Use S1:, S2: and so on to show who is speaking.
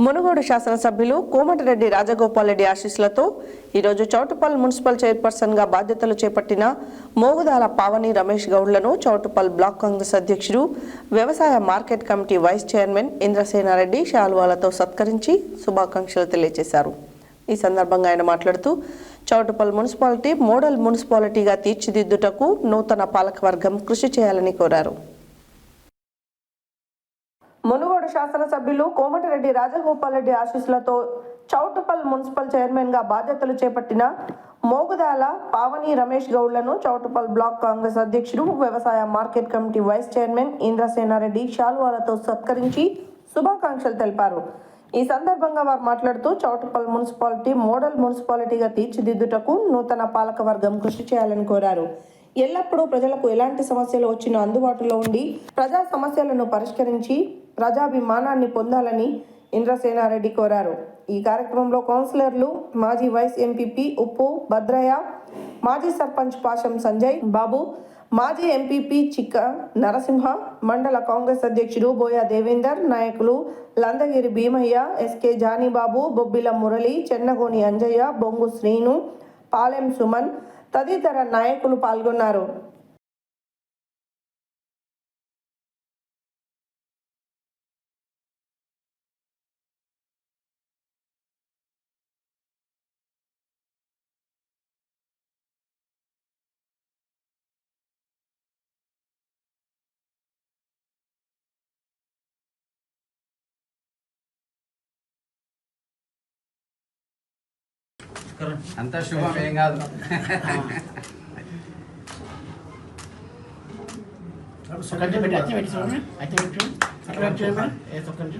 S1: మునుగోడు శాసనసభ్యులు కోమటిరెడ్డి రాజగోపాల్ రెడ్డి ఆశీస్సులతో ఈరోజు చౌటుప్పల్ మున్సిపల్ చైర్పర్సన్గా బాధ్యతలు చేపట్టిన మోగుదాల పావని రమేష్ గౌడ్లను చౌటుప్పల్ బ్లాక్ కాంగ్రెస్ అధ్యక్షుడు వ్యవసాయ market committee vice chairman Indrasena Reddy శాలువాలతో సత్కరించి శుభాకాంక్షలు తెలియజేశారు. ఈ సందర్భంగా ఆయన మాట్లాడుతూ చౌటుప్పల్ మున్సిపాలిటీ మోడల్ మున్సిపాలిటీగా తీర్చిదిద్దుటకు నూతన పాలకవర్గం కృషి చేయాలని కోరారు. మునుగోడు శాసనసభ్యులు కోమటిరెడ్డి రాజగోపాల్ రెడ్డి ఆశీస్సులతో చౌటుప్పల్ మున్సిపల్ చైర్మన్గా బాధ్యతలు చేపట్టిన మోగుదాల పావని రమేష్ గౌడ్లను చౌటుప్పల్ బ్లాక్ కాంగ్రెస్ అధ్యక్షుడు వ్యవసాయ market committee vice chairman Indrasena Reddy శాలువాలతో సత్కరించి శుభాకాంక్షలు తెలిపారు. ఈ సందర్భంగా వారు మాట్లాడుతూ చౌటుప్పల్ మున్సిపాలిటీ మోడల్ మున్సిపాలిటీగా తీర్చిదిద్దుటకు నూతన పాలకవర్గం కృషి చేయాలని కోరారు. ఎల్లప్పుడూ ప్రజలకు ఎలాంటి సమస్యలు వచ్చినా అందుబాటులో ఉండి ప్రజా సమస్యలను పరిష్కరించి ప్రజాభిమానాన్ని పొందాలని ఇంద్రసేనారెడ్డి కోరారు. ఈ కార్యక్రమంలో కౌన్సిలర్లు మాజీ వైస్ ఎంపీపీ ఉప్పు భద్రయ్య, మాజీ సర్పంచ్ పాషం సంజయ్ బాబు, మాజీ ఎంపీపీ చిక్క నరసింహ, మండల కాంగ్రెస్ అధ్యక్షుడు బోయా దేవేందర్, నాయకులు లందగిరి భీమయ్య, ఎస్కే జానీబాబు, బొబ్బిల మురళి, చెన్నగోని అంజయ్య, బొంగు శ్రీను, పాలెం సుమన్ తదితర నాయకులు పాల్గొన్నారు.
S2: అంత శుభం ఏం కాదు.
S3: పెట్టి